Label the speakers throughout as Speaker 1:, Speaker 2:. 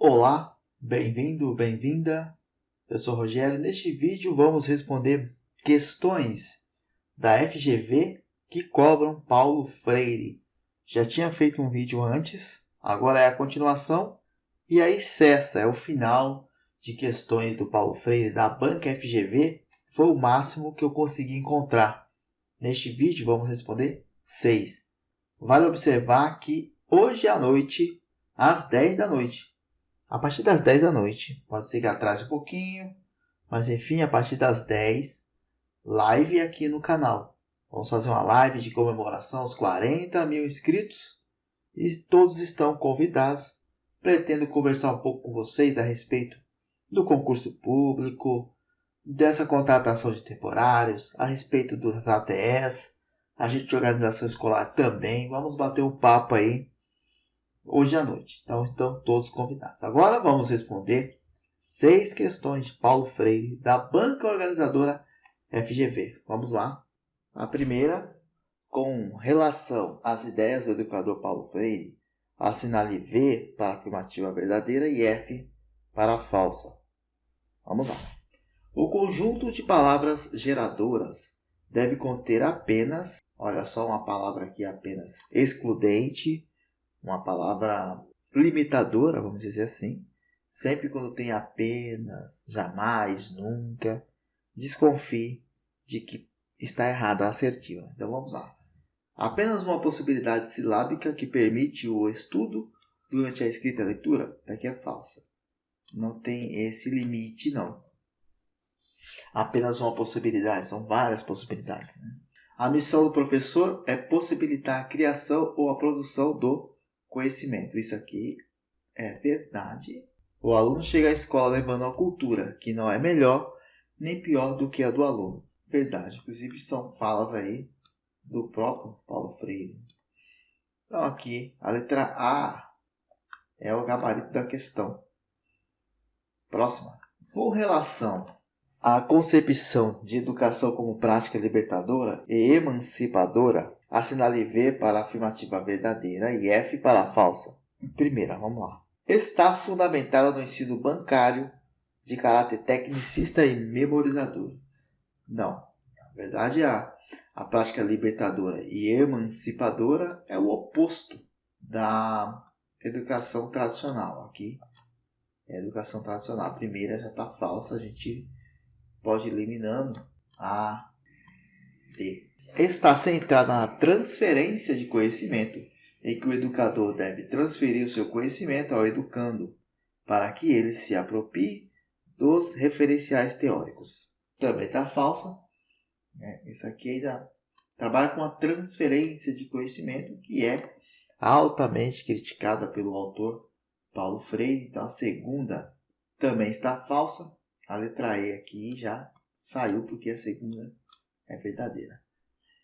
Speaker 1: Olá, bem-vindo, bem-vinda. Eu sou o Rogério. Neste vídeo vamos responder questões da FGV que cobram Paulo Freire. Já tinha feito um vídeo antes, agora é a continuação e aí cessa, é o final de questões do Paulo Freire da banca FGV. Foi o máximo que eu consegui encontrar. Neste vídeo vamos responder 6. Vale observar que hoje à noite, às 10 da noite, a partir das 10 da noite, pode ser que atrase um pouquinho, mas enfim, a partir das 10, live aqui no canal. Vamos fazer uma live de comemoração aos 40 mil inscritos e todos estão convidados. Pretendo conversar um pouco com vocês a respeito do concurso público, dessa contratação de temporários, a respeito dos ATS, agente de organização escolar também. Vamos bater um papo aí hoje à noite. Então, estão todos convidados. Agora vamos responder 6 questões de Paulo Freire, da banca organizadora FGV. Vamos lá. A primeira, com relação às ideias do educador Paulo Freire, assinale V para a afirmativa verdadeira e F para a falsa. Vamos lá. O conjunto de palavras geradoras deve conter apenas, olha só uma palavra aqui apenas excludente, uma palavra limitadora, vamos dizer assim. Sempre quando tem apenas, jamais, nunca, desconfie de que está errada a assertiva. Então vamos lá. Apenas uma possibilidade silábica que permite o estudo durante a escrita e a leitura, daqui é falsa. Não tem esse limite, não. Apenas uma possibilidade, são várias possibilidades, né? A missão do professor é possibilitar a criação ou a produção do conhecimento. Isso aqui é verdade. O aluno chega à escola levando uma cultura que não é melhor nem pior do que a do aluno. Verdade. Inclusive são falas aí do próprio Paulo Freire. Então aqui a letra A é o gabarito da questão. Próxima. Com relação à concepção de educação como prática libertadora e emancipadora, assinale V para a afirmativa verdadeira e F para a falsa. Primeira, vamos lá. Está fundamentada no ensino bancário de caráter tecnicista e memorizador. Não. Na verdade, a prática libertadora e emancipadora é o oposto da educação tradicional. Aqui é a educação tradicional. A primeira já está falsa, a gente pode ir eliminando a D. Está centrada na transferência de conhecimento, em que o educador deve transferir o seu conhecimento ao educando, para que ele se aproprie dos referenciais teóricos. Também está falsa. Isso aqui ainda trabalha com a transferência de conhecimento, que é altamente criticada pelo autor Paulo Freire. Então a segunda também está falsa. A letra E aqui já saiu porque a segunda é verdadeira.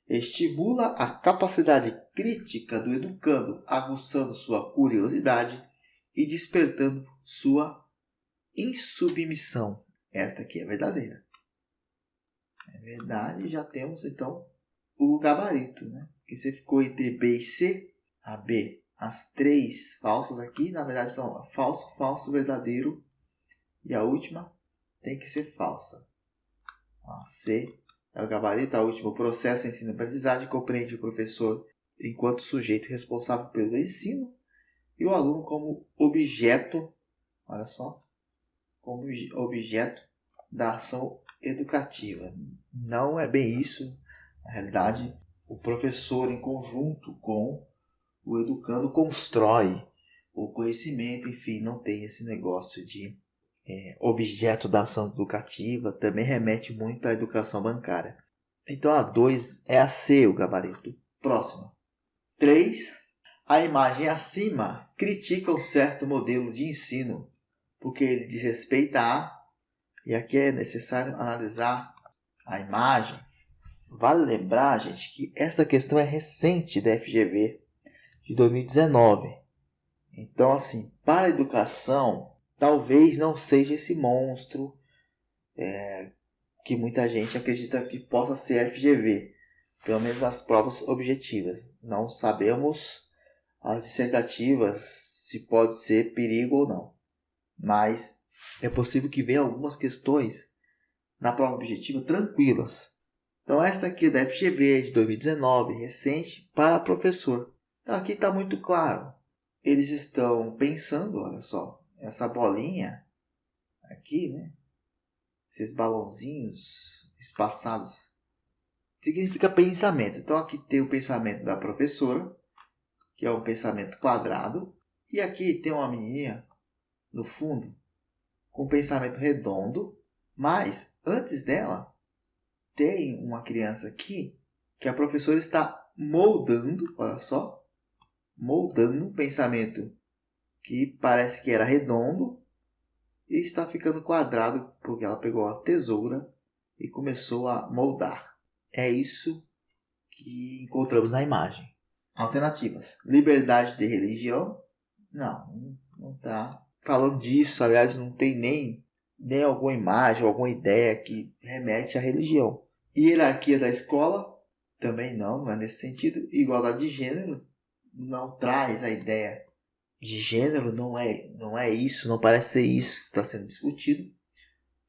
Speaker 1: Estimula a capacidade crítica do educando, aguçando sua curiosidade e despertando sua insubmissão. Esta aqui é verdadeira. É verdade, já temos então o gabarito, né? Que você ficou entre B e C. A B, as 3 falsas aqui, na verdade são falso, falso, verdadeiro. E a última tem que ser falsa. A C é o gabarito. A última, o processo ensino-aprendizagem compreende o professor enquanto sujeito responsável pelo ensino e o aluno como objeto, olha só, como objeto da ação educativa. Não é bem isso. Na realidade, o professor em conjunto com o educando constrói o conhecimento, enfim, não tem esse negócio de objeto da ação educativa, também remete muito à educação bancária. Então a 2 é a C, o gabarito. Próxima. 3. A imagem acima critica um certo modelo de ensino, porque ele diz respeito a, e aqui é necessário analisar a imagem. Vale lembrar, gente, que essa questão é recente da FGV, de 2019. Então, assim, para a educação, talvez não seja esse monstro que muita gente acredita que possa ser FGV, pelo menos nas provas objetivas. Não sabemos as dissertativas se pode ser perigo ou não. mas é possível que venha algumas questões na prova objetiva tranquilas. Então esta aqui é da FGV de 2019, recente, para professor. Então aqui está muito claro. Eles estão pensando, olha só, essa bolinha aqui, né? Esses balãozinhos espaçados, significa pensamento. Então aqui tem o pensamento da professora, que é um pensamento quadrado. E aqui tem uma menininha no fundo com um pensamento redondo. Mas antes dela tem uma criança aqui que a professora está moldando, olha só, moldando um pensamento que parece que era redondo e está ficando quadrado porque ela pegou a tesoura e começou a moldar. É isso que encontramos na imagem. Alternativas. Liberdade de religião. Não está falando disso. Aliás, não tem nem alguma imagem ou alguma ideia que remete à religião. Hierarquia da escola. Também não é nesse sentido. Igualdade de gênero. Não traz a ideia de gênero, não é isso, não parece ser isso que está sendo discutido.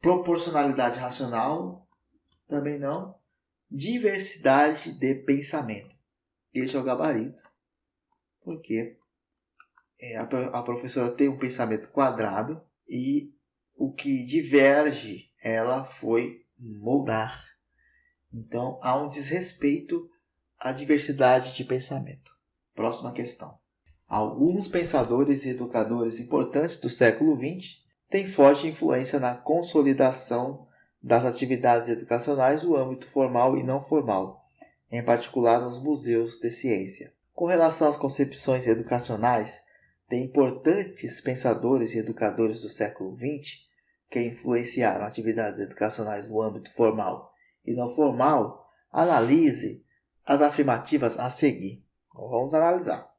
Speaker 1: Proporcionalidade racional. Também não. Diversidade de pensamento. Este é o gabarito. Porque a professora tem um pensamento quadrado e o que diverge ela foi moldar. Então há um desrespeito à diversidade de pensamento. Próxima questão. Alguns pensadores e educadores importantes do século XX têm forte influência na consolidação das atividades educacionais no âmbito formal e não formal, em particular nos museus de ciência. Com relação às concepções educacionais, tem importantes pensadores e educadores do século XX que influenciaram atividades educacionais no âmbito formal e não formal. Analise as afirmativas a seguir. Então, vamos analisar.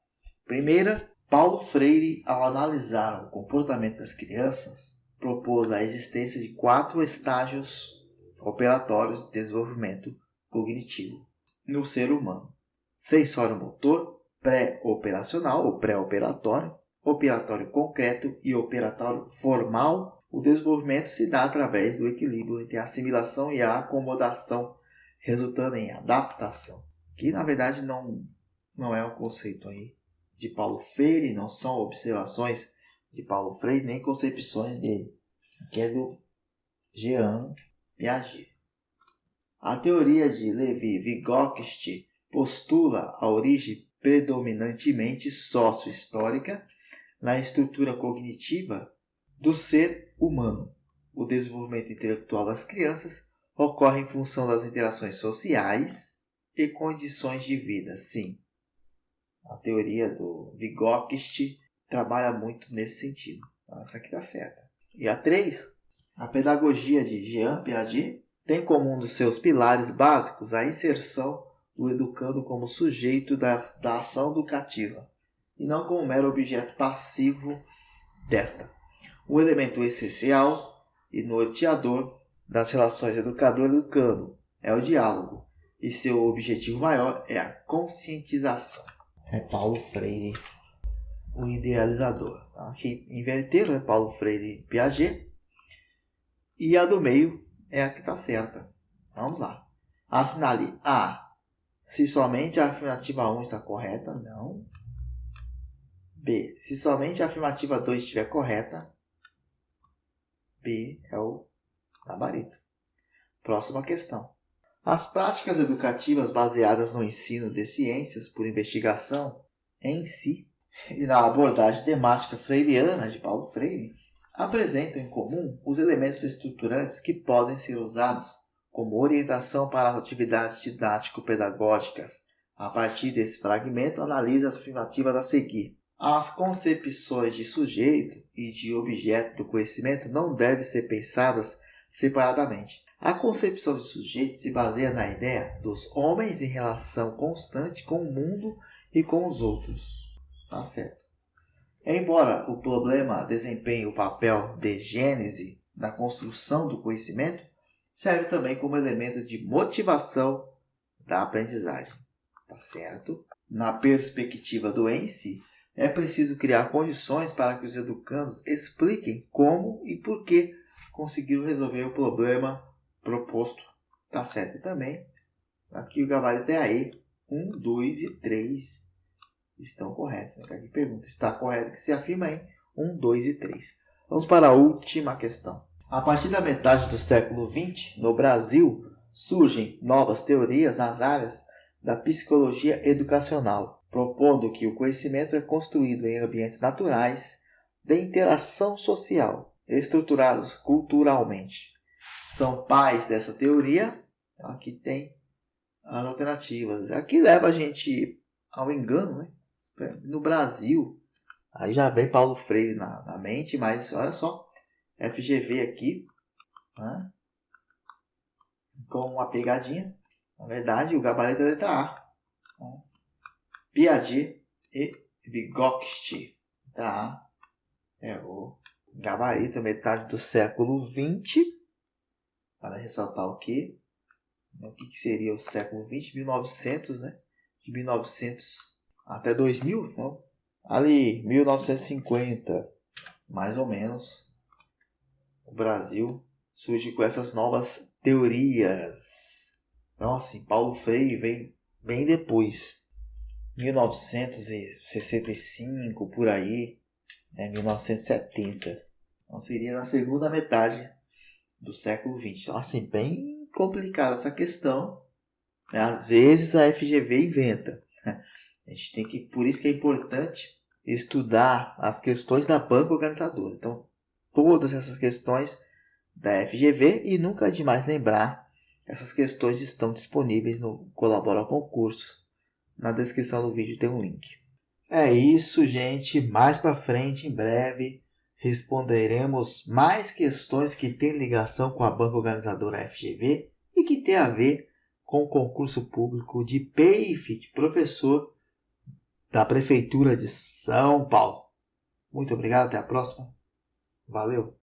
Speaker 1: Primeira, Paulo Freire, ao analisar o comportamento das crianças, propôs a existência de 4 estágios operatórios de desenvolvimento cognitivo no ser humano: sensório-motor, pré-operacional ou pré-operatório, operatório concreto e operatório formal. O desenvolvimento se dá através do equilíbrio entre a assimilação e a acomodação, resultando em adaptação, que na verdade não é um conceito aí de Paulo Freire, não são observações de Paulo Freire, nem concepções dele, que é do Jean Piaget. A teoria de Levi-Vygotsky postula a origem predominantemente sócio-histórica na estrutura cognitiva do ser humano. O desenvolvimento intelectual das crianças ocorre em função das interações sociais e condições de vida. Sim, a teoria do Vygotsky trabalha muito nesse sentido. Essa aqui está certa. E a 3, a pedagogia de Jean Piaget tem como um dos seus pilares básicos a inserção do educando como sujeito da ação educativa e não como mero objeto passivo desta. O elemento essencial e norteador das relações educador-educando é o diálogo e seu objetivo maior é a conscientização. É Paulo Freire, o idealizador. Aqui inverteram, é Paulo Freire e Piaget. E a do meio é a que está certa. Vamos lá. Assinale A. Se somente a afirmativa 1 está correta, não. B. Se somente a afirmativa 2 estiver correta, B é o gabarito. Próxima questão. As práticas educativas baseadas no ensino de ciências por investigação em si e na abordagem temática freiriana de Paulo Freire apresentam em comum os elementos estruturantes que podem ser usados como orientação para as atividades didático-pedagógicas. A partir desse fragmento, analise as afirmativas a seguir. As concepções de sujeito e de objeto do conhecimento não devem ser pensadas separadamente. A concepção de sujeito se baseia na ideia dos homens em relação constante com o mundo e com os outros. Tá certo. Embora o problema desempenhe o papel de gênese na construção do conhecimento, serve também como elemento de motivação da aprendizagem. Tá certo? Na perspectiva do ENSE, é preciso criar condições para que os educandos expliquem como e por que conseguiram resolver o problema proposto. Tá certo também. Aqui o gabarito é aí. 1, 2 e 3 estão corretos. Aqui pergunta, está correto que se afirma em 1, 2 e 3. Vamos para a última questão. A partir da metade do século XX, no Brasil, surgem novas teorias nas áreas da psicologia educacional, propondo que o conhecimento é construído em ambientes naturais de interação social, estruturados culturalmente. São pais dessa teoria. Aqui tem as alternativas. Aqui leva a gente ao engano, né? No Brasil, aí já vem Paulo Freire na mente, mas olha só, FGV aqui, né? Com uma pegadinha. Na verdade, o gabarito é a letra A. Né? Piaget e Vygotsky. Letra A é o gabarito, metade do século XX. Para ressaltar o quê? O que seria o século XX? 1900, né? De 1900 até 2000, então, ali 1950, mais ou menos, o Brasil surge com essas novas teorias. Então, assim, Paulo Freire vem bem depois, 1965, por aí, né? 1970. Então, seria na segunda metade do século XX. Então, assim, bem complicada essa questão. Às vezes a FGV inventa. A gente tem que, por isso que é importante estudar as questões da banca organizadora. Então, todas essas questões da FGV, e nunca é demais lembrar, essas questões estão disponíveis no Colabora Concursos. Na descrição do vídeo tem um link. É isso, gente. Mais para frente, em breve, responderemos mais questões que têm ligação com a banca organizadora FGV e que tem a ver com o concurso público de PEIFIT, professor da Prefeitura de São Paulo. Muito obrigado, até a próxima. Valeu!